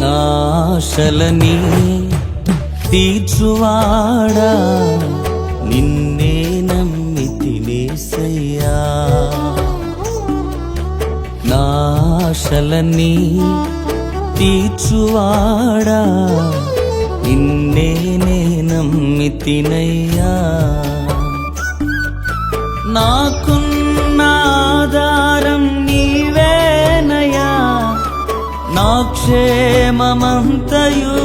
నాశలని తీర్చువాడా నిన్నే నమ్మితినేసయ్యా. నాశలని తీర్చువాడా నిన్నే నమ్మితినయ్యా. నాకున్న ఆధారం నీవేనయ్యా, నా క్షేమమంతయు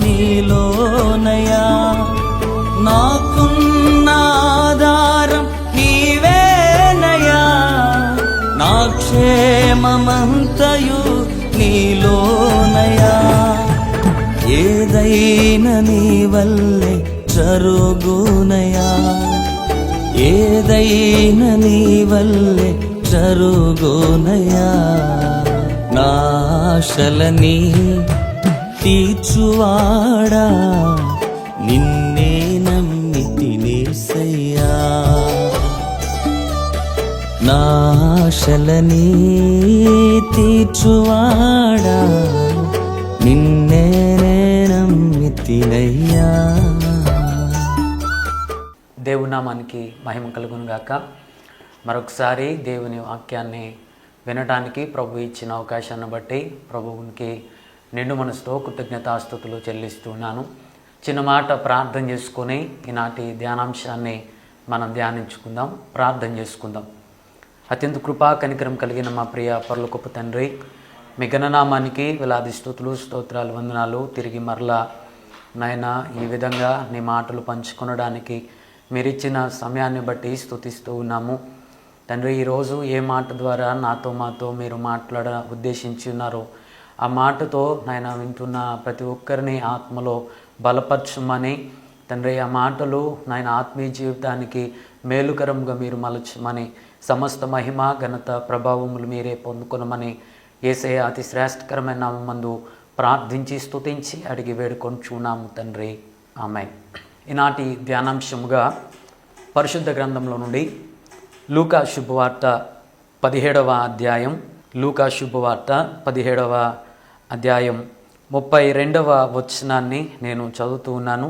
నీలోనయ్యా. నాకున్న ఆధారం నీవేనయ్యా, నా క్షేమమంతయు నీలోనయ్యా. ఏదైనా నీ వల్లే జరుగునయ్యా, ఏదైనా నీ వల్లే జరుగునయ్యా. నాశలని తీర్చువాడా నిన్నే నమ్మితినేసయ్యా. నాశలని తీర్చువాడా నిన్నే నమ్మితినయ్యా. దేవుని నామానికి మహిమ కలుగును గాక. మరొకసారి దేవుని వాక్యాన్ని వినడానికి ప్రభు ఇచ్చిన అవకాశాన్ని బట్టి ప్రభువునికి నిండు మనసుతో కృతజ్ఞతాస్తుతులు చెల్లిస్తున్నాను. చిన్న మాట ప్రార్థన చేసుకొని ఈనాటి ధ్యానాంశాన్ని మనం ధ్యానించుకుందాం. ప్రార్థన చేసుకుందాం. అత్యంత కృపా కనికరం కలిగిన మా ప్రియ పరలోకపు తండ్రి, మీ ఘననామానికి వేలాది స్తుతులు స్తోత్రాలు వందనాలు. తిరిగి మరలా నాయన ఈ విధంగా నీ మాటలు పంచుకొనడానికి మీరిచ్చిన సమయాన్ని బట్టి స్తుతిస్తూ ఉన్నాము తండ్రి. ఈరోజు ఏ మాట ద్వారా మాతో మీరు ఉద్దేశించి ఉన్నారో ఆ మాటతో నాయన వింటున్న ప్రతి ఒక్కరిని ఆత్మలో బలపరచమని తండ్రి, ఆ మాటలు నాయన ఆత్మీయ జీవితానికి మేలుకరంగా మీరు మలచమని, సమస్త మహిమ ఘనత ప్రభావములు మీరే పొందుకొనమని యేసయ్య అతి శ్రేష్టకరమైన నామమందు ప్రార్థించి స్తుతించి అడిగి వేడుకొంచున్నాము తండ్రి. ఆమేన్. ఈనాటి ధ్యానాంశముగా పరిశుద్ధ గ్రంథంలో నుండి లూకా శుభవార్త 17వ అధ్యాయం, లూకా శుభవార్త 17వ అధ్యాయం 32వ వచనాన్ని నేను చదువుతూ ఉన్నాను.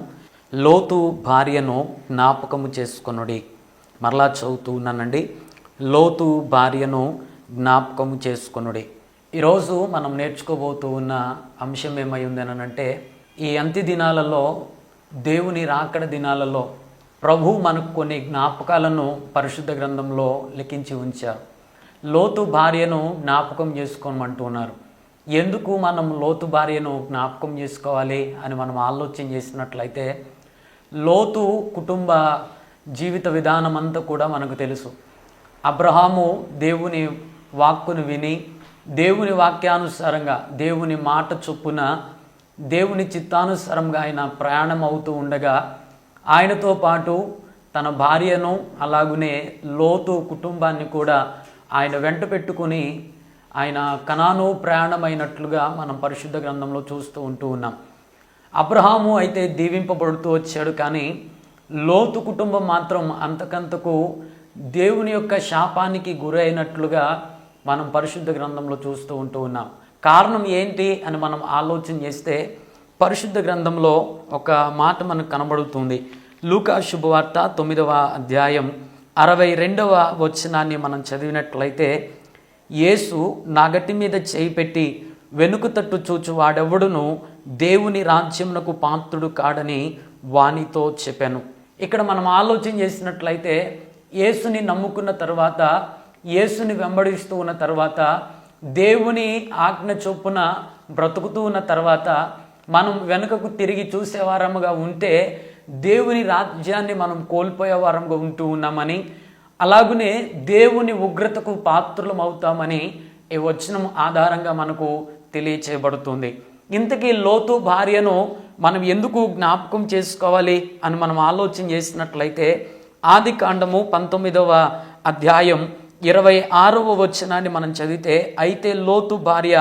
లోతు భార్యను జ్ఞాపకము చేసుకొనుడి. మరలా చదువుతూ ఉన్నానండి. లోతు భార్యను జ్ఞాపకము చేసుకొనుడి. ఈరోజు మనం నేర్చుకోబోతూ ఉన్న అంశం ఏమై ఉందనంటే, ఈ అంత్య దినాలలో, దేవుని రాకడ దినాలలో ప్రభు మనకు కొన్ని జ్ఞాపకాలను పరిశుద్ధ గ్రంథంలో లిఖించి ఉంచారు. లోతు భార్యను జ్ఞాపకం చేసుకోమంటున్నారు. ఎందుకు మనం లోతు భార్యను జ్ఞాపకం చేసుకోవాలి అని మనం ఆలోచన చేసినట్లయితే, లోతు కుటుంబ జీవిత విధానం అంతా కూడా మనకు తెలుసు. అబ్రహాము దేవుని వాక్కును విని దేవుని వాక్యానుసారంగా, దేవుని మాట చొప్పున, దేవుని చిత్తానుసారంగా ఆయన ప్రయాణం అవుతూ ఉండగా ఆయనతో పాటు తన భార్యను అలాగునే లోతు కుటుంబాన్ని కూడా ఆయన వెంట పెట్టుకుని ఆయన కనాను ప్రయాణమైనట్లుగా మనం పరిశుద్ధ గ్రంథంలో చూస్తూ ఉన్నాం. అబ్రహాము అయితే దీవింపబడుతూ వచ్చాడు, కానీ లోతు కుటుంబం మాత్రం అంతకంతకు దేవుని యొక్క శాపానికి గురైనట్లుగా మనం పరిశుద్ధ గ్రంథంలో చూస్తూ ఉన్నాం. కారణం ఏంటి అని మనం ఆలోచన చేస్తే పరిశుద్ధ గ్రంథంలో ఒక మాట మనకు కనబడుతుంది. లూకా శుభవార్త 9వ అధ్యాయం 62వ వచనాన్ని మనం చదివినట్లయితే, యేసు నా గట్టి మీద చేయి పెట్టి వెనుక తట్టు చూచు వాడెవడును దేవుని రాజ్యమునకు పాత్రుడు కాడని వానితో చెప్పాను. ఇక్కడ మనం ఆలోచన చేసినట్లయితే, యేసుని నమ్ముకున్న తర్వాత, యేసుని వెంబడిస్తూ ఉన్న తర్వాత, దేవుని ఆజ్ఞ చొప్పున బ్రతుకుతూ ఉన్న తర్వాత మనం వెనుకకు తిరిగి చూసేవారముగా ఉంటే దేవుని రాజ్యాన్ని మనం కోల్పోయే వారంగా ఉంటూ ఉన్నామని, అలాగనే దేవుని ఉగ్రతకు పాత్రులం అవుతామని ఈ వచనం ఆధారంగా మనకు తెలియచేయబడుతుంది. ఇంతకీ లోతు భార్యను మనం ఎందుకు జ్ఞాపకం చేసుకోవాలి అని మనం ఆలోచన చేసినట్లయితే, ఆది కాండము 19వ అధ్యాయం 26వ వచనాన్ని మనం చదివితే, అయితే లోతు భార్య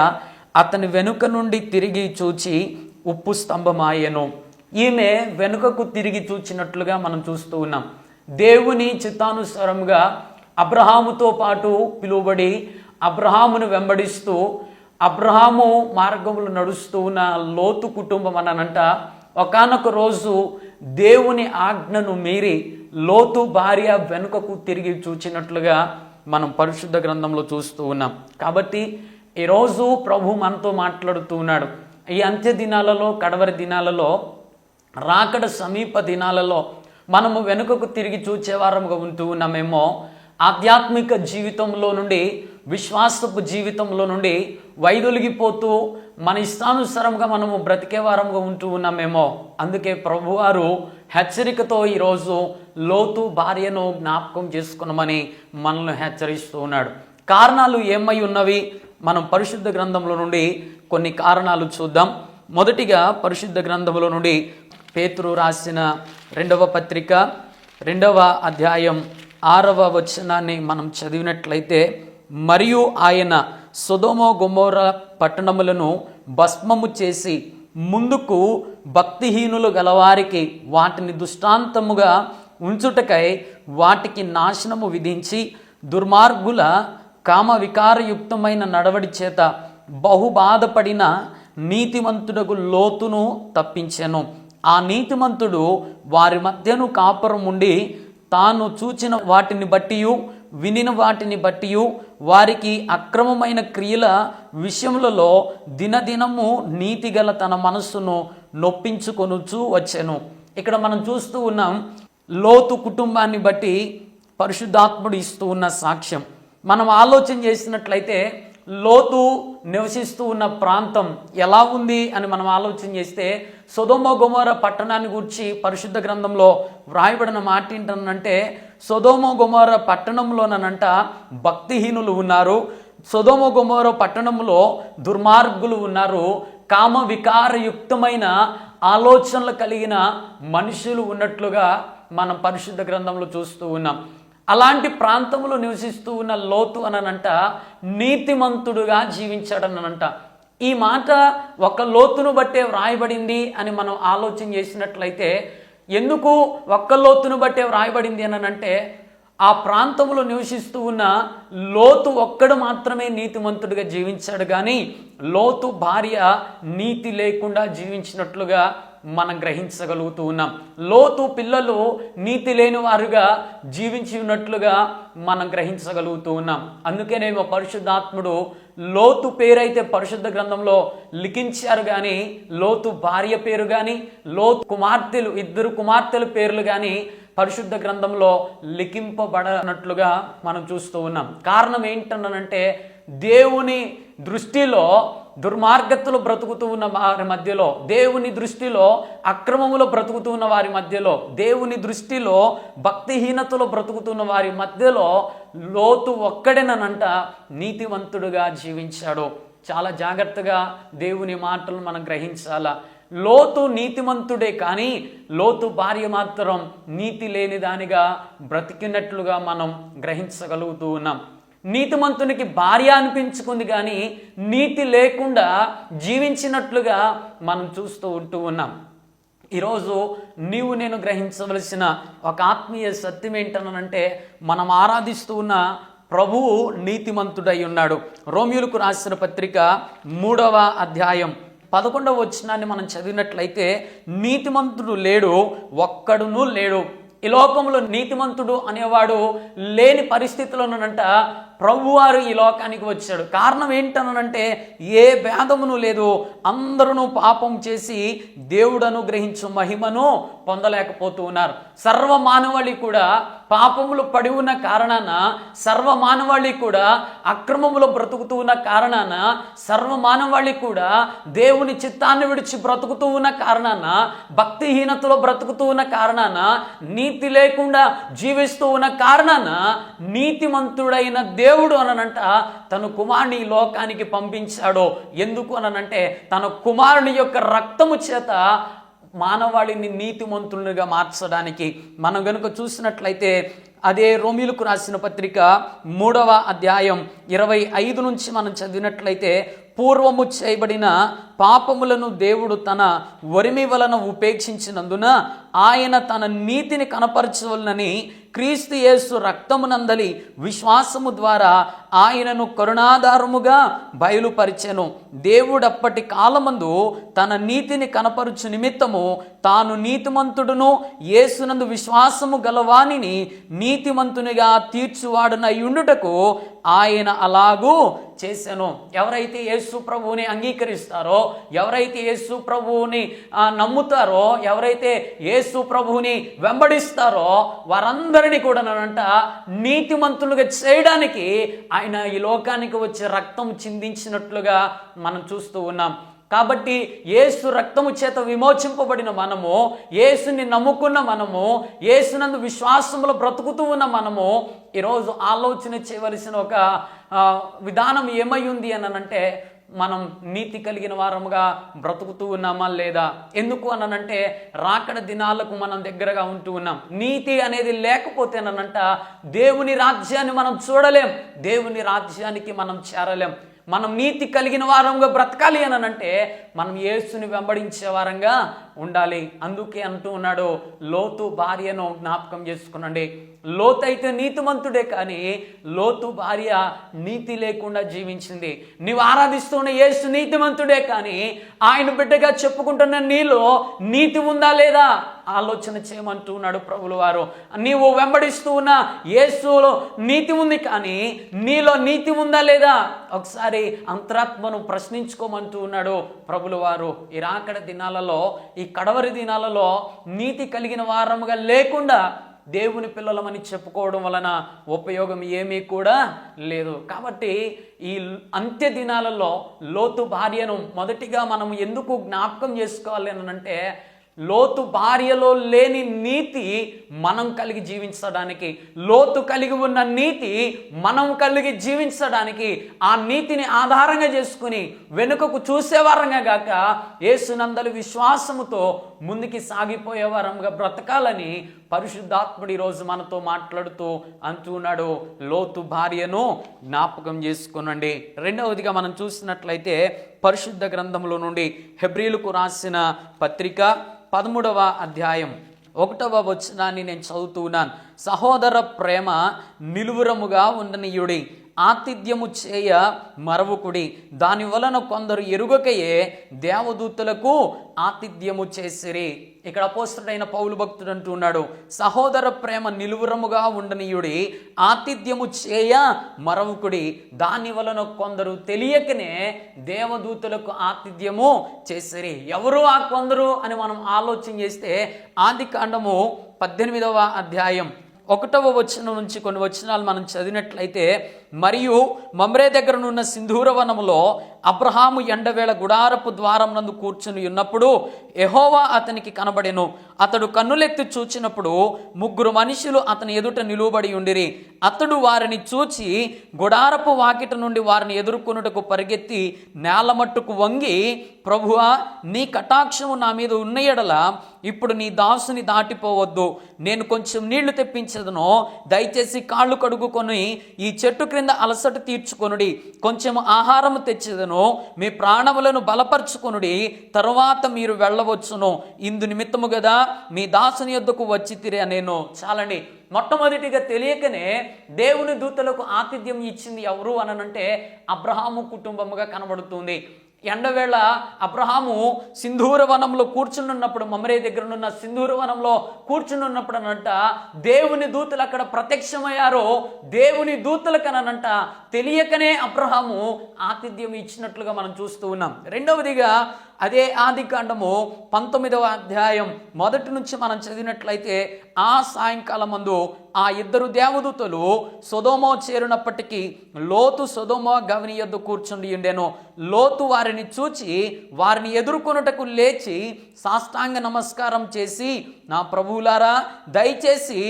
అతని వెనుక నుండి తిరిగి చూచి ఉప్పు స్తంభమాయెను. ఈమె వెనుకకు తిరిగి చూచినట్లుగా మనం చూస్తూ ఉన్నాం. దేవుని చిత్తానుసారంగా అబ్రహాముతో పాటు పిలువబడి అబ్రహామును వెంబడిస్తూ అబ్రహాము మార్గములు నడుస్తూ ఉన్న లోతు కుటుంబం అనంట ఒకానొక రోజు దేవుని ఆజ్ఞను మీరి లోతు భార్య వెనుకకు తిరిగి చూచినట్లుగా మనం పరిశుద్ధ గ్రంథంలో చూస్తూ ఉన్నాం. కాబట్టి ఈరోజు ప్రభు మనతో మాట్లాడుతూ ఉన్నాడు. ఈ అంత్య దినాలలో, కడవరి దినాలలో, రాకడ సమీప దినాలలో మనము వెనుకకు తిరిగి చూచేవారముగా ఉంటూ ఉన్నామేమో. ఆధ్యాత్మిక జీవితంలో నుండి, విశ్వాసపు జీవితంలో నుండి వైదొలిగిపోతూ మన ఇష్టానుసారంగా మనము బ్రతికేవారంగా ఉంటూ ఉన్నామేమో. అందుకే ప్రభువారు హెచ్చరికతో ఈరోజు లోతు భార్యను జ్ఞాపకం చేసుకున్నామని మనల్ని హెచ్చరిస్తూ ఉన్నాడు. కారణాలు ఏమై ఉన్నవి? మనం పరిశుద్ధ గ్రంథంలో నుండి కొన్ని కారణాలు చూద్దాం. మొదటిగా పరిశుద్ధ గ్రంథంలో నుండి పేతురు రాసిన 2వ పత్రిక 2వ అధ్యాయం 6వ వచనాన్ని మనం చదివినట్లయితే, మరియు ఆయన సొదొమ గొమొర్ర పట్టణములను భస్మము చేసి ముందుకు భక్తిహీనులు గలవారికి వాటిని దృష్టాంతముగా ఉంచుటకై వాటికి నాశనము విధించి దుర్మార్గుల కామ వికారయుక్తమైన నడవడి చేత బహుబాధపడిన నీతిమంతుడకు లోతును తప్పించెను. ఆ నీతిమంతుడు వారి మధ్యను కాపురం ఉండి తాను చూచిన వాటిని బట్టియు వినిన వాటిని బట్టియు వారికి అక్రమమైన క్రియల విషయములలో దినదినము నీతిగల తన మనస్సును నొప్పించుకొనుచూ వచ్చెను. ఇక్కడ మనం చూస్తూ ఉన్నాం, లోతు కుటుంబాన్ని బట్టి పరిశుద్ధాత్ముడు ఇస్తూ ఉన్న సాక్ష్యం. మనం ఆలోచన చేసినట్లయితే లోతు నివసిస్తూ ఉన్న ప్రాంతం ఎలా ఉంది అని మనం ఆలోచన చేస్తే, సొదొమ గొమొర్ర పట్టణాన్ని గురించి పరిశుద్ధ గ్రంథంలో వ్రాయబడిన మాట ఏంటనంటే, సొదొమ గొమొర్ర పట్టణంలోనంట భక్తిహీనులు ఉన్నారు, సొదొమ గొమొర్ర పట్టణంలో దుర్మార్గులు ఉన్నారు, కామ వికారయుక్తమైన ఆలోచనలు కలిగిన మనుషులు ఉన్నట్లుగా మనం పరిశుద్ధ గ్రంథంలో చూస్తూ ఉన్నాం. అలాంటి ప్రాంతంలో నివసిస్తూ ఉన్న లోతు అనంట నీతిమంతుడుగా జీవించాడనంట. ఈ మాట ఒక లోతును బట్టే వ్రాయబడింది అని మనం ఆలోచన చేసినట్లయితే, ఎందుకు ఒక్క లోతును బట్టే వ్రాయబడింది అనంటే, ఆ ప్రాంతంలో నివసిస్తూ ఉన్న లోతు ఒక్కడు మాత్రమే నీతిమంతుడిగా జీవించాడు, కానీ లోతు భార్య నీతి లేకుండా జీవించినట్లుగా మనం గ్రహించగలుగుతూ ఉన్నాం. లోతు పిల్లలు నీతి లేని వారుగా జీవించి ఉన్నట్లుగా మనం గ్రహించగలుగుతూ ఉన్నాం. అందుకేనేమో పరిశుద్ధాత్ముడు లోతు పేరైతే పరిశుద్ధ గ్రంథంలో లిఖించారు, కానీ లోతు భార్య పేరు కానీ లోతు కుమార్తెలు 2 కుమార్తెల పేర్లు కానీ పరిశుద్ధ గ్రంథంలో లిఖింపబడనట్లుగా మనం చూస్తూ ఉన్నాం. కారణం ఏంటనంటే, దేవుని దృష్టిలో దుర్మార్గతలు బ్రతుకుతూ ఉన్న వారి మధ్యలో, దేవుని దృష్టిలో అక్రమములో బ్రతుకుతూ ఉన్న వారి మధ్యలో, దేవుని దృష్టిలో భక్తిహీనతలో బ్రతుకుతున్న వారి మధ్యలో లోతు ఒక్కడేనంట నీతివంతుడుగా జీవించాడు. చాలా జాగ్రత్తగా దేవుని మాటలు మనం గ్రహించాలా. లోతు నీతిమంతుడే, కానీ లోతు భార్య మాత్రం నీతి లేని దానిగా బ్రతికినట్లుగా మనం గ్రహించగలుగుతూ ఉన్నాం. నీతిమంతునికి భార్య అనిపించుకుంది, కానీ నీతి లేకుండా జీవించినట్లుగా మనం చూస్తూ ఉంటూ ఉన్నాం. ఈరోజు నీవు నేను గ్రహించవలసిన ఒక ఆత్మీయ సత్యం ఏంటనంటే, మనం ఆరాధిస్తూ ఉన్న ప్రభువు నీతిమంతుడై ఉన్నాడు. రోమియోలకు రాసిన పత్రిక 3వ అధ్యాయం 11వ వచనాన్ని మనం చదివినట్లయితే, నీతిమంతుడు లేడు, ఒక్కడునూ లేడు. ఈ లోకంలో నీతిమంతుడు అనేవాడు లేని పరిస్థితుల్లోనంట ప్రభువారు ఈ లోకానికి వచ్చాడు. కారణం ఏంటనంటే, ఏ భేదమును లేదు, అందరూ పాపం చేసి దేవుడు అనుగ్రహించు మహిమను పొందలేకపోతూ ఉన్నారు. సర్వ మానవాళి కూడా పాపములు పడి ఉన్న కారణాన, సర్వ మానవాళి కూడా అక్రమములో బ్రతుకుతూ ఉన్న కారణాన, సర్వ మానవాళి కూడా దేవుని చిత్తాన్ని విడిచి బ్రతుకుతూ ఉన్న కారణాన, భక్తిహీనతలో బ్రతుకుతూ ఉన్న కారణాన, నీతి లేకుండా జీవిస్తూ ఉన్న కారణాన, నీతిమంతుడైన దేవుడు అనంట తన కుమారుని ఈ లోకానికి పంపించాడు. ఎందుకు అనంటే, తన కుమారుని యొక్క రక్తము చేత మానవాళిని నీతిమంతులుగా మార్చడానికి. మనం గనుక చూసినట్లయితే అదే రోమియోలకు రాసిన పత్రిక 3వ అధ్యాయం 25 నుంచి మనం చదివినట్లయితే, పూర్వము చేయబడిన పాపములను దేవుడు తన వరిమి వలన ఉపేక్షించినందున ఆయన తన నీతిని కనపరచవలనని క్రీస్తు యేసు రక్తమునందలి విశ్వాసము ద్వారా ఆయనను కరుణాధారముగా బయలుపరిచెను. దేవుడప్పటి కాలమందు తన నీతిని కనపరుచు నిమిత్తము తాను నీతిమంతుడును యేసునందు విశ్వాసము గలవానిని నీతిమంతునిగా తీర్చువాడునై ఉండుటకు ఆయన అలాగూ చేశాను. ఎవరైతే యేసు ప్రభువుని అంగీకరిస్తారో, ఎవరైతే యేసు ప్రభువుని నమ్ముతారో, ఎవరైతే యేసు ప్రభువుని వెంబడిస్తారో వారందరినీ కూడా నీతిమంతులుగా చేయడానికి ఆయన ఈ లోకానికి వచ్చి రక్తం చిందించినట్లుగా మనం చూస్తూ ఉన్నాం. కాబట్టి యేసు రక్తము చేత విమోచింపబడిన మనము, యేసుని నమ్ముకున్న మనము, యేసునందు విశ్వాసములో బ్రతుకుతూ ఉన్న మనము ఈరోజు ఆలోచన చేయవలసిన ఒక విధానం ఏమై ఉంది అనంటే, మనం నీతి కలిగిన వారముగా బ్రతుకుతూ ఉన్నామా లేదా? ఎందుకు అనంటే రాకడ దినాలకు మనం దగ్గరగా ఉంటూ ఉన్నాం. నీతి అనేది లేకపోతేనంట దేవుని రాజ్యాన్ని మనం చూడలేం, దేవుని రాజ్యానికి మనం చేరలేం. మనం నీతి కలిగిన వారంగా బ్రతకాలి అనంటే మనం యేసుని వెంబడించే వారంగా ఉండాలి. అందుకే అంటూ ఉన్నాడు, లోతు భార్యను జ్ఞాపకం చేసుకునండి. లోతు అయితే నీతిమంతుడే, కానీ లోతు భార్య నీతి లేకుండా జీవించింది. నీవు ఆరాధిస్తున్న యేసు నీతిమంతుడే, కానీ ఆయన బిడ్డగా చెప్పుకుంటున్న నీలో నీతి ఉందా లేదా ఆలోచన చేయమంటూ ఉన్నాడు ప్రభుల వారు. నీవు వెంబడిస్తూ ఉన్న యేసులో నీతి ఉంది, కానీ నీలో నీతి ఉందా లేదా ఒకసారి అంతరాత్మను ప్రశ్నించుకోమంటూ ఉన్నాడు ప్రభుల వారు. ఈ రాకడ దినాలలో, ఈ కడవరి దినాలలో నీతి కలిగిన వారముగా లేకుండా దేవుని పిల్లలమని చెప్పుకోవడం వలన ఉపయోగం ఏమీ కూడా లేదు. కాబట్టి ఈ అంత్య దినాలలో లోతు భార్యను మొదటిగా మనం ఎందుకు జ్ఞాపకం చేసుకోవాలి అనంటే, లోతు భార్యలో లేని నీతి మనం కలిగి జీవించడానికి, లోతు కలిగి ఉన్న నీతి మనం కలిగి జీవించడానికి, ఆ నీతిని ఆధారంగా చేసుకుని వెనుకకు చూసేవారంగా గాక యేసునందలి విశ్వాసముతో ముందుకి సాగిపోయేవారంగా బ్రతకాలని పరిశుద్ధాత్ముడు ఈరోజు మనతో మాట్లాడుతూ అంటున్నాడు, లోతు భార్యను జ్ఞాపకం చేసుకునండి. రెండవదిగా మనం చూసినట్లయితే పరిశుద్ధ గ్రంథంలో నుండి హెబ్రీలకు రాసిన పత్రిక 13వ అధ్యాయం 1వ వచనాన్ని నేను చదువుతూ ఉన్నాను. సహోదర ప్రేమ నిలువురముగా ఉండనీయుడి, ఆతిథ్యము చేయ మరవకుడి, దాని వలన కొందరు ఎరుగకయే దేవదూతలకు ఆతిథ్యము చేసిరి. ఇక్కడ అపోస్తలుడైన పౌలు భక్తుడు అంటున్నాడు, సహోదర ప్రేమ నిలువురముగా ఉండనీయుడి, ఆతిథ్యము చేయ మరవకుడి, దాని వలన కొందరు తెలియకనే దేవదూతలకు ఆతిథ్యము చేసిరి. ఎవరు ఆ కొందరు అని మనం ఆలోచన చేస్తే ఆదికాండము 18వ అధ్యాయం 1వ వచనం నుంచి కొన్ని వచనాలు మనం చదివినట్లయితే, మరియు మమ్రే దగ్గరనున్న సింధూర వనములో అబ్రహాము ఎండవేళ గుడారపు ద్వారం నందు కూర్చుని ఉన్నప్పుడు యెహోవా అతనికి కనబడెను. అతడు కన్నులెత్తి చూచినప్పుడు 3 మనుషులు అతని ఎదుట నిలువబడి ఉండిరి. అతడు వారిని చూచి గుడారపు వాకిట నుండి వారిని ఎదుర్కొనుటకు పరిగెత్తి నేలమట్టుకు వంగి, ప్రభువా, నీ కటాక్షము నా మీద ఉన్న ఎడల ఇప్పుడు నీ దాసుని దాటిపోవద్దు, నేను కొంచెం నీళ్లు తెప్పించదును, దయచేసి కాళ్ళు కడుగుకొని ఈ చెట్టు క్రింద అలసట తీర్చుకొనుడి, కొంచెం ఆహారము తెచ్చేదను, మీ ప్రాణములను బలపరుచుకొనుడి, తరువాత మీరు వెళ్ళవచ్చును, ఇందు నిమిత్తము కదా మీ దాసుని యొద్దకు వచ్చి తిరే నేను. చాలండి. మొట్టమొదటిగా తెలియకనే దేవుని దూతలకు ఆతిథ్యం ఇచ్చింది ఎవరు అనంటే అబ్రహాము కుటుంబముగా కనబడుతుంది. ఎండవేళ అబ్రహాము సింధూర వనంలో కూర్చున్నప్పుడు, మమ్రే దగ్గర ఉన్న సింధూర వనంలో కూర్చున్నప్పుడు అనంట దేవుని దూతలు అక్కడ ప్రత్యక్షమయ్యారో, దేవుని దూతలకనంట తెలియకనే అబ్రహాము ఆతిథ్యం ఇచ్చినట్లుగా మనం చూస్తూ ఉన్నాం. రెండవదిగా అదే ఆదికాండము 19వ అధ్యాయం 1 నుంచి మనం చదివినట్లయితే, ఆ సాయంకాలం మందు ఆ 2 దేవదూతలు సొదొమ చేరినప్పటికీ లోతు సొదొమ గవిని యొద్ద కూర్చుండి ఉండెను. లోతు వారిని చూచి వారిని ఎదుర్కొనుటకు లేచి సాష్టాంగ నమస్కారం చేసి, నా ప్రభువులారా, దయచేసి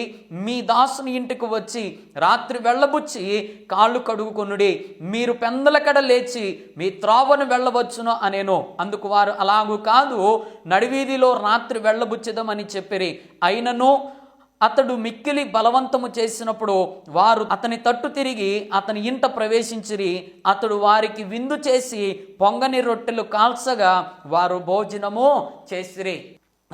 మీ దాసుని ఇంటికి వచ్చి రాత్రి వెళ్ళబుచ్చి కాళ్ళు కడుగుకొనుడి, మీరు పెందలకడ లేచి మీ త్రోవను వెళ్ళవచ్చును అనేను. అందుకు వారు, అలాగూ కాదు, నడివీధిలో రాత్రి వెళ్ళబుచ్చదమని చెప్పిరి. అయినను అతడు మిక్కిలి బలవంతము చేసినప్పుడు వారు అతని తట్టు తిరిగి అతని ఇంట ప్రవేశించిరి. అతడు వారికి విందు చేసి పొంగని రొట్టెలు కాల్చగా వారు భోజనము చేసిరి.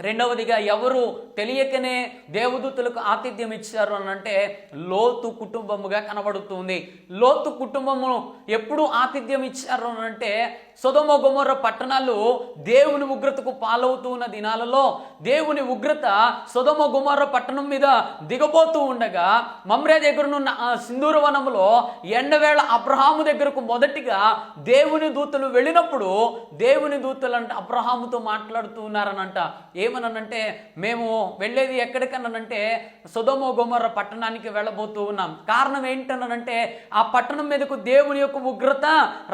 రెండవదిగా ఎవరు తెలియకనే దేవదూతలకు ఆతిథ్యం ఇచ్చారు అని అంటే లోతు కుటుంబముగా కనబడుతుంది. లోతు కుటుంబము ఎప్పుడు ఆతిథ్యం ఇచ్చారు అని అంటే సొదొమ గొమొర్రా పట్టణాలు దేవుని ఉగ్రతకు పాలవుతూ ఉన్న దినాలలో దేవుని ఉగ్రత సొదొమ గొమొర్రా పట్టణం మీద దిగబోతూ ఉండగా మమ్రే దగ్గరనున్న ఆ సింధూర వనములో ఎండవేళ అబ్రహాము దగ్గరకు మొదటిగా దేవుని దూతలు వెళ్ళినప్పుడు దేవుని దూతలు అంటే అబ్రహాముతో మాట్లాడుతూ ఉన్నారనంట. ఏమనంటే మేము వెళ్ళేది ఎక్కడికన్నానంటే సొదొమ గొమొర్రా పట్టణానికి వెళ్ళబోతూ ఉన్నాం. కారణం ఏంటనంటే ఆ పట్టణం మీదకు దేవుని యొక్క ఉగ్రత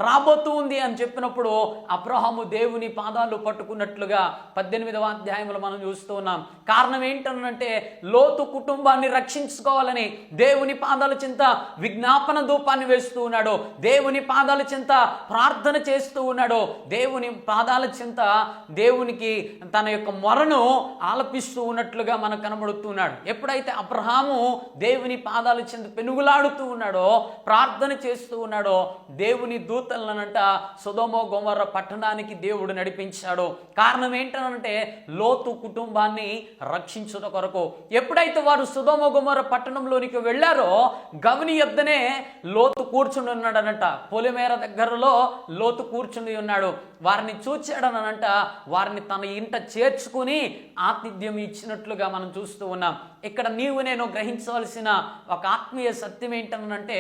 రాబోతూ ఉంది అని చెప్పినప్పుడు అబ్రహాము దేవుని పాదాలు పట్టుకున్నట్లుగా 18వ అధ్యాయంలో మనం చూస్తూ ఉన్నాం. కారణం ఏంటనంటే లోతు కుటుంబాన్ని రక్షించుకోవాలని దేవుని పాదాల చింత విజ్ఞాపన ధూపాన్ని వేస్తూ ఉన్నాడు. దేవుని పాదాల చింత ప్రార్థన చేస్తూ ఉన్నాడు. దేవుని పాదాల చింత దేవునికి తన యొక్క మొరను ఆలపిస్తూ ఉన్నట్లుగా మనకు కనబడుతున్నాడు. ఎప్పుడైతే అబ్రహాము దేవుని పాదాల చింత పెనుగులాడుతూ ఉన్నాడో ప్రార్థన చేస్తూ ఉన్నాడో దేవుని దూతలనంట సొదొమ గొమొర్రా పట్టణానికి దేవుడు నడిపించాడు. కారణం ఏంటనంటే లోతు కుటుంబాన్ని రక్షించుట కొరకు. ఎప్పుడైతే వారు సొదొమ గొమొర్రా పట్టణంలోనికి వెళ్ళారో గవిని యొద్దనే లోతు కూర్చుని ఉన్నాడనంట. పొలిమేర దగ్గరలో లోతు కూర్చుని ఉన్నాడు. వారిని చూచాడనంట. వారిని తన ఇంట చేర్చుకుని ఆతిథ్యం ఇచ్చినట్లుగా మనం చూస్తూ ఉన్నాం. ఇక్కడ నీవు నేను గ్రహించవలసిన ఒక ఆత్మీయ సత్యం ఏంటనంటే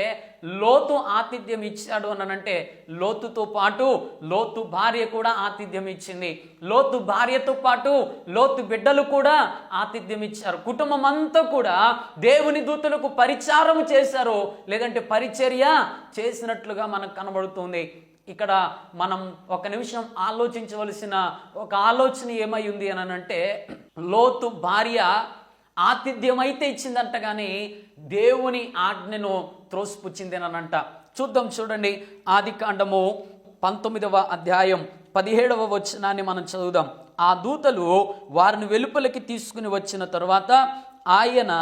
లోతు ఆతిథ్యం ఇచ్చాడు అనంటే లోతుతో పాటు లోతు భార్య కూడా ఆతిథ్యం ఇచ్చింది. లోతు భార్యతో పాటు లోతు బిడ్డలు కూడా ఆతిథ్యం ఇచ్చారు. కుటుంబం అంతా కూడా దేవుని దూతలకు పరిచారం చేశారు, లేదంటే పరిచర్య చేసినట్లుగా మనకు కనబడుతుంది. ఇక్కడ మనం ఒక నిమిషం ఆలోచించవలసిన ఒక ఆలోచన ఏమై ఉంది అని అంటే లోతు భార్య ఆతిథ్యం అయితే ఇచ్చిందంట కానీ దేవుని ఆజ్ఞను త్రోసిపుచ్చింది అని అంట. చూద్దాం, చూడండి. ఆదికాండము 19వ అధ్యాయం 17వ వచనాన్ని మనం చదువుదాం. ఆ దూతలు వారిని వెలుపలికి తీసుకుని వచ్చిన తరువాత ఆయన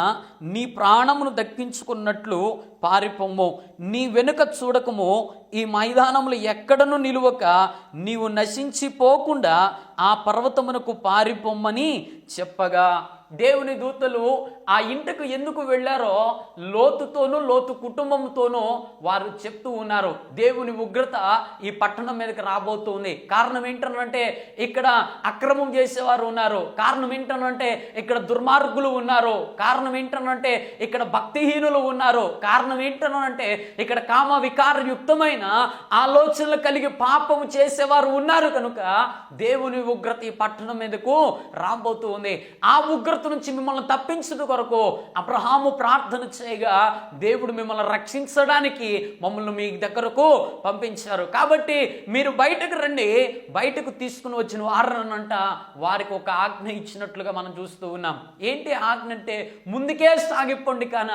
నీ ప్రాణమును దక్కించుకున్నట్లు పారిపోము, నీ వెనుక చూడకము, ఈ మైదానములు ఎక్కడను నిలువక నీవు నశించిపోకుండా ఆ పర్వతమునకు పారిపోమ్మని చెప్పగా దేవుని దూతలు ఆ ఇంటికి ఎందుకు వెళ్ళారో లోతుతోనూ లోతు కుటుంబంతోనూ వారు చెప్తూ ఉన్నారు. దేవుని ఉగ్రత ఈ పట్టణం మీదకి రాబోతుంది. కారణం ఏంటనంటే ఇక్కడ అక్రమం చేసేవారు ఉన్నారు. కారణం ఏంటనంటే ఇక్కడ దుర్మార్గులు ఉన్నారు. కారణం ఏంటనంటే ఇక్కడ భక్తిహీనులు ఉన్నారు. కారణం ఏంటనంటే ఇక్కడ కామ వికారయుక్తమైన ఆలోచనలు కలిగి పాపము చేసేవారు ఉన్నారు. కనుక దేవుని ఉగ్రత ఈ పట్టణం మీదకు రాబోతూ ఉంది. ఆ ఉగ్రత నుంచి మిమ్మల్ని తప్పించడం కొరకు అబ్రహాము ప్రార్థన చేయగా దేవుడు మిమ్మల్ని రక్షించడానికి మమ్మల్ని మీ దగ్గరకు పంపించారు. కాబట్టి మీరు బయటకు రండి. బయటకు తీసుకుని వచ్చిన వారనంట వారికి ఒక ఆజ్ఞ ఇచ్చినట్లుగా మనం చూస్తూ ఉన్నాం. ఏంటి ఆజ్ఞ అంటే ముందుకే సాగిపోండి, కాన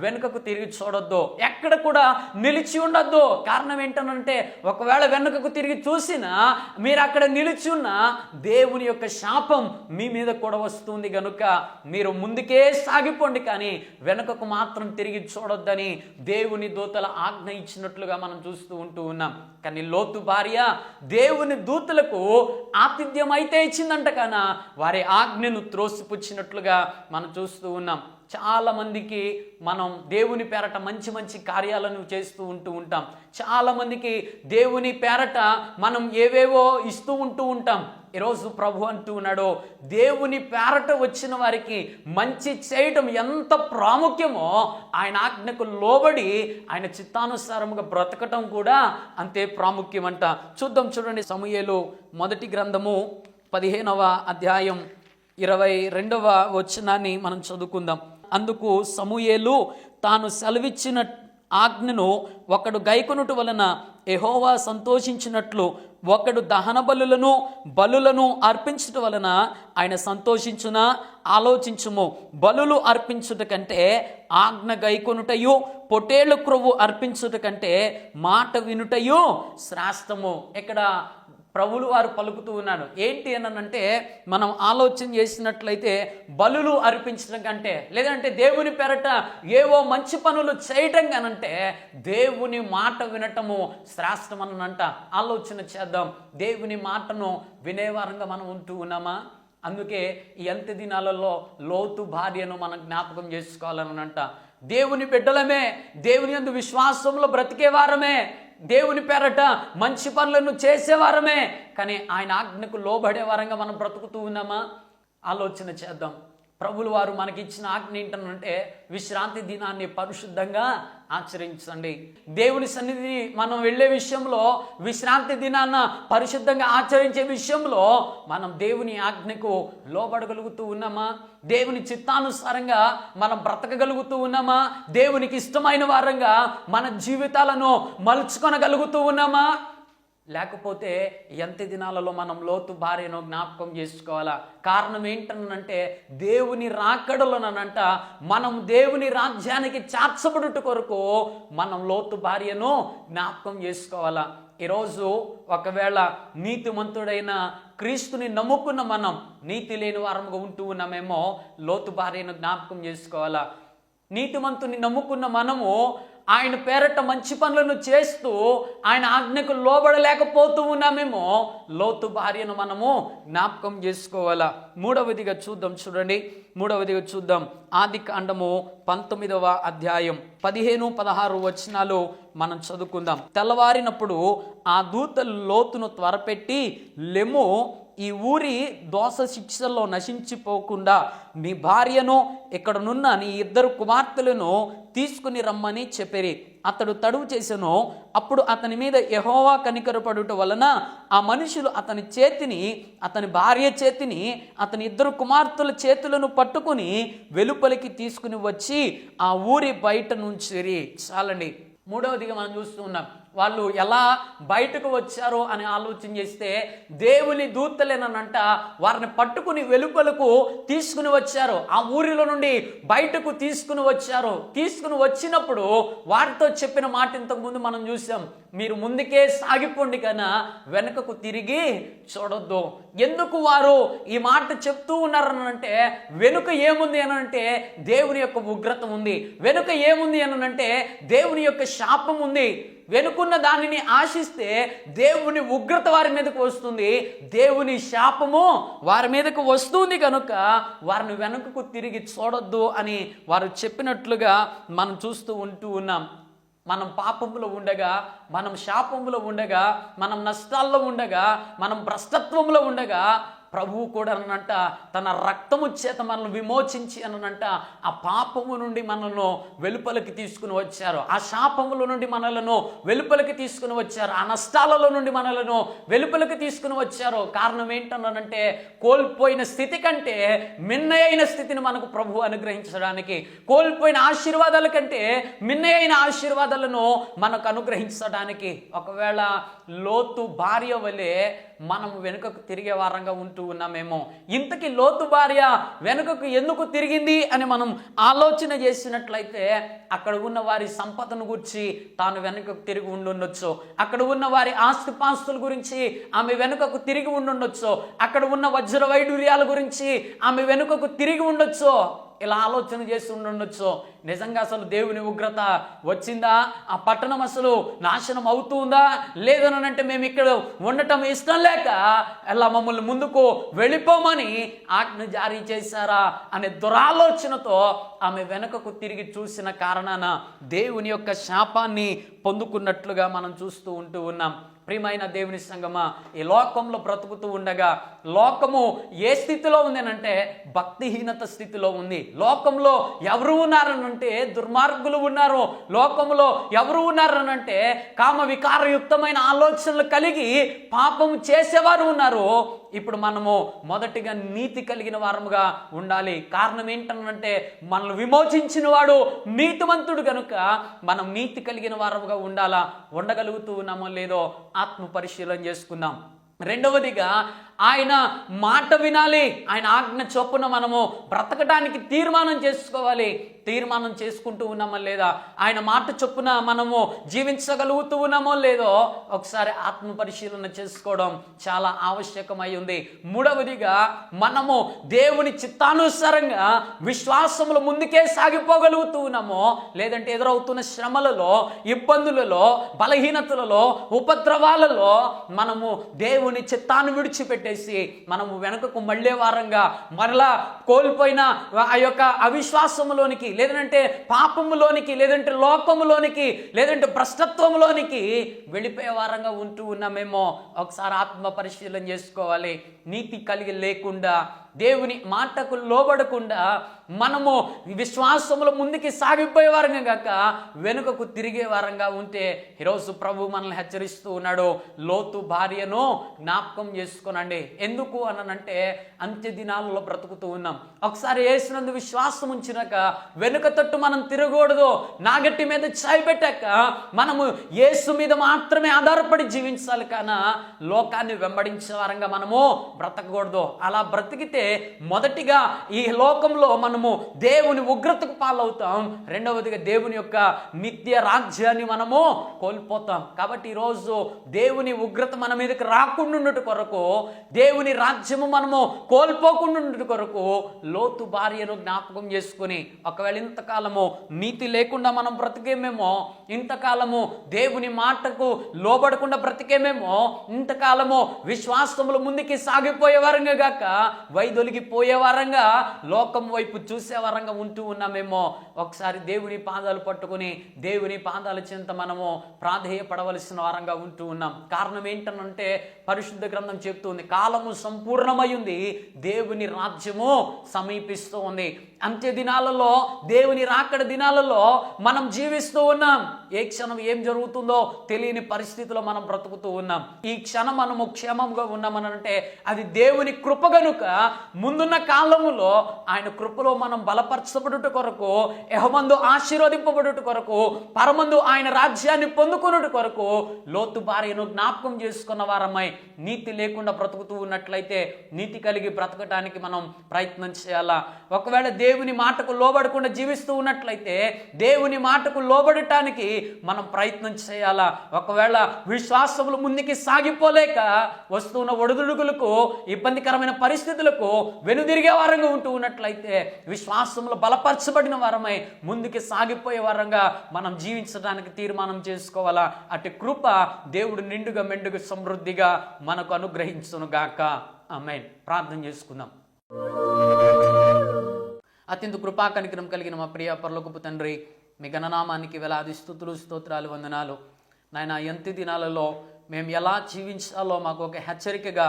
వెనుకకు తిరిగి చూడొద్దు, ఎక్కడ కూడా నిలిచి ఉండొద్దు. కారణం ఏంటనంటే ఒకవేళ వెనుకకు తిరిగి చూసినా మీరు అక్కడ నిలిచి ఉన్న దేవుని యొక్క శాపం మీ మీద కూడా వస్తుంది. గనుక మీరు ముందుకే సాగిపోండి, కానీ వెనుకకు మాత్రం తిరిగి చూడొద్దని దేవుని దూతల ఆజ్ఞ ఇచ్చినట్లుగా మనం చూస్తూ ఉంటూ ఉన్నాం. కానీ లోతు భార్య దేవుని దూతలకు ఆతిథ్యం అయితే ఇచ్చిందంట, కాన వారి ఆజ్ఞను త్రోసిపుచ్చినట్లుగా మనం చూస్తూ ఉన్నాం. చాలా మందికి మనం దేవుని పేరట మంచి మంచి కార్యాలను చేస్తూ ఉంటూ ఉంటాం. చాలా మందికి దేవుని పేరట మనం ఏవేవో ఇస్తూ ఉంటూ ఉంటాం. ఈరోజు ప్రభు అంటూ ఉన్నాడు, దేవుని పేరట వచ్చిన వారికి మంచి చేయటం ఎంత ప్రాముఖ్యమో ఆయన ఆజ్ఞకు లోబడి ఆయన చిత్తానుసారముగా బ్రతకటం కూడా అంతే ప్రాముఖ్యమంట. చూద్దాం, చూడండి. సమూయేలు మొదటి గ్రంథము 15వ అధ్యాయం 22వ వచనాన్ని మనం చదువుకుందాం. అందుకు సమూయేలు తాను సెలవిచ్చిన ఆజ్ఞను ఒకడు గైకొనుట వలన యెహోవా సంతోషించినట్లు ఒకడు దహన బలులను అర్పించుట వలన ఆయన సంతోషించునా? ఆలోచించుము. బలులు అర్పించుట కంటే ఆజ్ఞ గైకొనుటయు పొటేళ్ల క్రొవ్వు అర్పించుట కంటే మాట వినుటయు శ్రేష్టము. ఇక్కడ ప్రభువులు వారు పలుకుతూ ఉన్నాడు. ఏంటి అనంటే మనం ఆలోచన చేసినట్లయితే బలులు అర్పించడం కంటే, లేదంటే దేవుని పేరట ఏవో మంచి పనులు చేయటం కానంటే దేవుని మాట వినటము శ్రేష్టమనంట. ఆలోచన చేద్దాం. దేవుని మాటను వినేవారంగా మనం ఉంటూ ఉన్నామా? అందుకే ఈ అంత్య దినాలలో లోతు భార్యను మనం జ్ఞాపకం చేసుకోవాలనంట. దేవుని బిడ్డలమే, దేవుని యందు విశ్వాసంలో బ్రతికేవారమే, దేవుని పేరట మంచి పనులను చేసేవారమే, కానీ ఆయన ఆజ్ఞకు లోబడే వారంగా మనం బ్రతుకుతూ ఉన్నామా? ఆలోచన చేద్దాం. ప్రభులు వారు మనకిచ్చిన ఆజ్ఞ ఏంటంటే విశ్రాంతి దినాన్ని పరిశుద్ధంగా ఆచరించండి. దేవుని సన్నిధిని మనం వెళ్ళే విషయంలో, విశ్రాంతి దినాన్న పరిశుద్ధంగా ఆచరించే విషయంలో మనం దేవుని ఆజ్ఞకు లోబడగలుగుతూ ఉన్నామా? దేవుని చిత్తానుసారంగా మనం బ్రతకగలుగుతూ ఉన్నామా? దేవునికి ఇష్టమైన వారంగా మన జీవితాలను మలుచుకొనగలుగుతూ ఉన్నామా? లేకపోతే అంత్య దినాలలో మనం లోతు భార్యను జ్ఞాపకం చేసుకోవాలా? కారణం ఏంటనంటే దేవుని రాకడలోనంట మనం దేవుని రాజ్యానికి చేర్చబడుట కొరకు మనం లోతు భార్యను జ్ఞాపకం చేసుకోవాలా. ఈరోజు ఒకవేళ నీతిమంతుడైన క్రీస్తుని నమ్ముకున్న మనం నీతి లేని వారముగా ఉంటూ ఉన్నామేమో, లోతు భార్యను జ్ఞాపకం చేసుకోవాలా. నీతిమంతుని నమ్ముకున్న మనము ఆయన పేరట మంచి పనులను చేస్తూ ఆయన ఆజ్ఞకు లోబడలేకపోతూ ఉన్నామేమో, లోతు భార్యను మనము జ్ఞాపకం చేసుకోవాలా. మూడవదిగా చూద్దాం. ఆదికాండము 19వ అధ్యాయం 15-16 వచనాలు మనం చదువుకుందాం. తెల్లవారినప్పుడు ఆ దూతలు లోతును త్వరపెట్టి, లెమ్ము, ఈ ఊరి దోష శిక్షల్లో నశించిపోకుండా నీ భార్యను, ఇక్కడనున్న నీ 2 కుమార్తెలను తీసుకుని రమ్మని చెప్పిరి. అతడు తడువు చేసెను. అప్పుడు అతని మీద యెహోవా కనికరపడుట వలన ఆ మనుషులు అతని చేతిని, అతని భార్య చేతిని, అతని 2 కుమార్తెల చేతులను పట్టుకుని వెలుపలికి తీసుకుని వచ్చి ఆ ఊరి బయట నుంచిరి. చాలండి. మూడవదిగా మనం చూస్తూ ఉన్నాం, వాళ్ళు ఎలా బయటకు వచ్చారో అని ఆలోచన చేస్తే దేవుని దూతలేనంట వారిని పట్టుకుని వెలుపలకు తీసుకుని వచ్చారు. ఆ ఊరిలో నుండి బయటకు తీసుకుని వచ్చారు. తీసుకుని వచ్చినప్పుడు వారితో చెప్పిన మాట ఇంతకుముందు మనం చూసాం, మీరు ముందుకే సాగిపోండి కన్నా వెనుకకు తిరిగి చూడొద్దు. ఎందుకు వారు ఈ మాట చెప్తూ ఉన్నారనంటే వెనుక ఏముంది అనంటే దేవుని యొక్క ఉగ్రత ఉంది. వెనుక ఏముంది అనంటే దేవుని యొక్క శాపం ఉంది. వెనుకున్న దానిని ఆశిస్తే దేవుని ఉగ్రత వారి మీదకు వస్తుంది, దేవుని శాపము వారి మీదకు వస్తుంది. కనుక వారిని వెనుకకు తిరిగి చూడొద్దు అని వారు చెప్పినట్లుగా మనం చూస్తూ ఉన్నాం. మనం పాపంలో ఉండగా, మనం శాపంలో ఉండగా, మనం నష్టాల్లో ఉండగా, మనం భ్రష్టత్వంలో ఉండగా ప్రభువు కూడా అనంట తన రక్తము చేత మనల్ని విమోచించి అనంట ఆ పాపము నుండి మనల్ని వెలుపలికి తీసుకుని వచ్చారు. ఆ శాపముల నుండి మనలను వెలుపలికి తీసుకుని వచ్చారు. ఆ నష్టాలలో నుండి మనలను వెలుపలికి తీసుకుని వచ్చారు. కారణం ఏంటనంటే కోల్పోయిన స్థితి కంటే మిన్నయైన స్థితిని మనకు ప్రభువు అనుగ్రహించడానికి, కోల్పోయిన ఆశీర్వాదాల కంటే మిన్నయైన ఆశీర్వాదాలను మనకు అనుగ్రహించడానికి. ఒకవేళ లోతు భార్య వలె మనం వెనుకకు తిరిగే వారంగా ఉంటూ ఉన్నామేమో. ఇంతకీ లోతు భార్య వెనుకకు ఎందుకు తిరిగింది అని మనం ఆలోచన చేసినట్లయితే అక్కడ ఉన్న వారి సంపదను గురించి తాను వెనుకకు తిరిగి ఉండుండొచ్చు. అక్కడ ఉన్న వారి ఆస్తిపాస్తుల గురించి ఆమె వెనుకకు తిరిగి ఉండుండొచ్చు. అక్కడ ఉన్న వజ్ర వైడూర్యాల గురించి ఆమె వెనుకకు తిరిగి ఉండొచ్చు. ఇలా ఆలోచన చేసి ఉండొచ్చు. నిజంగా అసలు దేవుని ఉగ్రత వచ్చిందా? ఆ పట్టణం అసలు నాశనం అవుతుందా? లేదనంటే మేము ఇక్కడ ఉండటం ఇష్టం లేక ఎలా మమ్మల్ని ముందుకు వెళ్ళిపోమని ఆజ్ఞ జారీ చేశారా అనే దురాలోచనతో ఆమె వెనుకకు తిరిగి చూసిన కారణాన దేవుని యొక్క శాపాన్ని పొందుకున్నట్లుగా మనం చూస్తూ ఉన్నాం. ప్రియమైన దేవుని సంగమా, ఈ లోకంలో బ్రతుకుతూ ఉండగా లోకము ఏ స్థితిలో ఉంది అంటే భక్తిహీనత స్థితిలో ఉంది. లోకంలో ఎవరు ఉన్నారనంటే దుర్మార్గులు ఉన్నారు. లోకంలో ఎవరు ఉన్నారనంటే కామ వికారయుక్తమైన ఆలోచనలు కలిగి పాపము చేసేవారు ఉన్నారు. ఇప్పుడు మనము మొదటిగా నీతి కలిగిన వారముగా ఉండాలి. కారణం ఏంటనంటే మనల్ని విమోచించిన వాడు నీతిమంతుడు కనుక మనం నీతి కలిగిన వారముగా ఉండాలా. ఉండగలుగుతూ ఉన్నామో లేదో ఆత్మ పరిశీలన చేసుకుందాం. రెండవదిగా ఆయన మాట వినాలి. ఆయన ఆజ్ఞ చొప్పున మనము బ్రతకడానికి తీర్మానం చేసుకోవాలి. తీర్మానం చేసుకుంటూ ఉన్నామో లేదా, ఆయన మాట చొప్పున మనము జీవించగలుగుతూ ఉన్నామో లేదో ఒకసారి ఆత్మ పరిశీలన చేసుకోవడం చాలా ఆవశ్యకమై ఉంది. మూడవదిగా మనము దేవుని చిత్తానుసారంగా విశ్వాసములో ముందుకే సాగిపోగలుగుతూ ఉన్నామో లేదంటే ఎదురవుతున్న శ్రమలలో, ఇబ్బందులలో, బలహీనతలలో, ఉపద్రవాలలో మనము దేవుని చిత్తాన్ని విడిచిపెట్టేసి వేసి మనము వెనుకకు మళ్ళే వారంగా మరలా కోల్పోయిన ఆ యొక్క అవిశ్వాసములోనికి, లేదంటే పాపములోనికి, లేదంటే లోకములోనికి, లేదంటే భ్రష్టత్వంలోనికి వెళ్ళిపోయే వారంగా ఉంటూ ఉన్నామేమో ఒకసారి ఆత్మ పరిశీలన చేసుకోవాలి. నీతి కలిగి లేకుండా, దేవుని మాటకు లోబడకుండా మనము విశ్వాసములో ముందుకి సాగిపోయే వారంగా కాక వెనుకకు తిరిగే వారంగా ఉంటే ఈరోజు ప్రభు మనల్ని హెచ్చరిస్తూ ఉన్నాడు. లోతు భార్యను జ్ఞాపకం చేసుకోనండి. ఎందుకు అనంటే అంత్య దినాలలో బ్రతుకుతూ ఉన్నాం. ఒకసారి యేసునందు విశ్వాసం ఉంచినాక వెనుక తట్టు మనం తిరగకూడదు. నాగట్టి మీద చాయ్ పెట్టాక మనము యేసు మీద మాత్రమే ఆధారపడి జీవించాలి, కాన లోకాన్ని వెంబడించే వారంగా మనము బ్రతకకూడదు. అలా బ్రతికితే మొదటిగా ఈ లోకంలో మనము దేవుని ఉగ్రతకు పాలవుతాం, రెండవదిగా దేవుని యొక్క నిత్య రాజ్యాన్ని మనము కోల్పోతాం. కాబట్టి ఈరోజు దేవుని ఉగ్రత మన మీదకి రాకుండా ఉన్నట్టు కొరకు, దేవుని రాజ్యము మనము కోల్పోకుండా ఉన్నట్టు కొరకు లోతు భార్యను జ్ఞాపకం చేసుకుని, ఒకవేళ ఇంతకాలము నీతి లేకుండా మనం బ్రతికేమేమో, ఇంతకాలము దేవుని మాటకు లోబడకుండా బ్రతికేమేమో, ఇంతకాలము విశ్వాసములు ముందుకి సాగిపోయే వారంగా గాక వైదొలిగిపోయే వారంగా లోకం వైపు చూసే వారంగా ఉంటూ ఉన్నామేమో ఒకసారి దేవుని పాదాలు పట్టుకుని దేవుని పాదాల చెంత మనము ప్రాధేయపడవలసిన వారంగా ఉంటూ ఉన్నాం. కారణం ఏంటనంటే పరిశుద్ధ గ్రంథం చెప్తుంది, కాలము సంపూర్ణమై ఉంది, దేవుని రాజ్యము సమీపిస్తూ ఉంది. అంత్య దినాలలో, దేవుని రాకడ దినాలలో మనం జీవిస్తూ ఉన్నాం. ఏ క్షణం ఏం జరుగుతుందో తెలియని పరిస్థితిలో మనం బ్రతుకుతూ ఉన్నాం. ఈ క్షణం మనము క్షేమంగా ఉన్నామనంటే అది దేవుని కృప గనుక ముందున్న కాలములో ఆయన కృపలో మనం బలపరచబడుట కొరకు, యెహోవామందు ఆశీర్వదింపబడుట కొరకు, పరమందు ఆయన రాజ్యాన్ని పొందుకొనుట కొరకు లోతు భార్యను జ్ఞాపకం చేసుకున్న వారమై నీతి లేకుండా బ్రతుకుతూ ఉన్నట్లయితే నీతి కలిగి బ్రతకటానికి మనం ప్రయత్నం చేయాలా. ఒకవేళ దేవుని మాటకు లోబడకుండా జీవిస్తూ ఉన్నట్లయితే దేవుని మాటకు లోబడటానికి మనం ప్రయత్నం చేయాలా. ఒకవేళ విశ్వాసములు ముందుకి సాగిపోలేక వస్తున్న ఒడిదుడుకులకు, ఇబ్బందికరమైన పరిస్థితులకు వెనుదిరిగే వారంగా ఉంటూ ఉన్నట్లయితే విశ్వాసంలో బలపరచబడిన వారమై ముందుకి సాగిపోయే వారంగా మనం జీవించడానికి తీర్మానం చేసుకోవాలా. అటు కృప దేవుడు నిండుగా మెండుగా సమృద్ధిగా మనకు అనుగ్రహించును గాక. ఆమేన్. ప్రార్థన చేసుకుందాం. అత్యంత కృపా కనికరం కలిగిన మా ప్రియ పరలోకపు తండ్రి, మీ గణనామానికి వేలాది స్తుతులు స్తోత్రాలు వందనాలు నాయన. ఎంతి దినాలలో మేము ఎలా జీవించాలో మాకు ఒక హెచ్చరికగా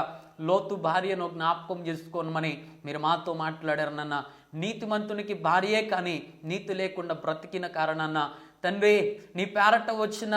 లోతు భార్యను జ్ఞాపకం చేసుకోనమని మీరు మాతో మాట్లాడారు నాన్న. నీతిమంతునికి భార్యే కానీ నీతి లేకుండా బ్రతికిన కారణాన తండ్రి, నీ పేరట వచ్చిన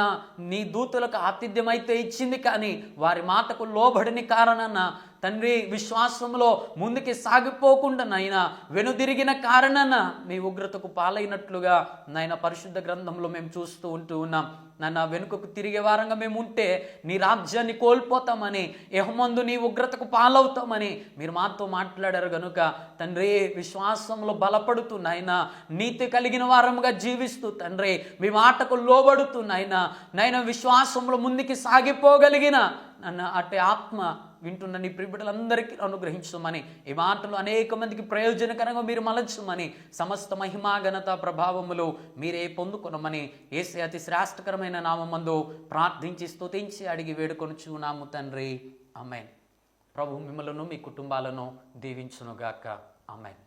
నీ దూతలకు ఆతిథ్యం అయితే ఇచ్చింది, కానీ వారి మాటకు లోబడిని కారణాన తండ్రి విశ్వాసంలో ముందుకి సాగిపోకుండా నాయన వెనుదిరిగిన కారణాన మీ ఉగ్రతకు పాలైనట్లుగా నాయన పరిశుద్ధ గ్రంథంలో మేము చూస్తూ ఉంటూ ఉన్నాం. నాన్న, వెనుకకు తిరిగే వారంగా మేము ఉంటే నీ రాజ్యాన్ని కోల్పోతామని, యెహోవామందు నీ ఉగ్రతకు పాలవుతామని మీరు మాతో మాట్లాడారు గనుక తండ్రి విశ్వాసంలో బలపడుతూ నాయన నీతి కలిగిన వారంగా జీవిస్తూ తండ్రి మీ మాటకు లోబడుతూ నాయన విశ్వాసంలో ముందుకి సాగిపోగలిగిన నన్ను అట్టి ఆత్మ వింటున్న నీ ప్రియబిడ్డలందరికీ అనుగ్రహించమని, ఈ మాటలు అనేక మందికి ప్రయోజనకరంగా మీరు మలచమని, సమస్త మహిమా ఘనత ప్రభావములు మీరే పొందుకొనమని యేసే అతి శ్రేష్టకరమైన నామమందు ప్రార్థించి స్తుతించి అడిగి వేడుకొనుచున్నాము తండ్రి. ఆమేన్. ప్రభు మిమ్మలను మీ కుటుంబాలను దీవించునుగాక. ఆమేన్.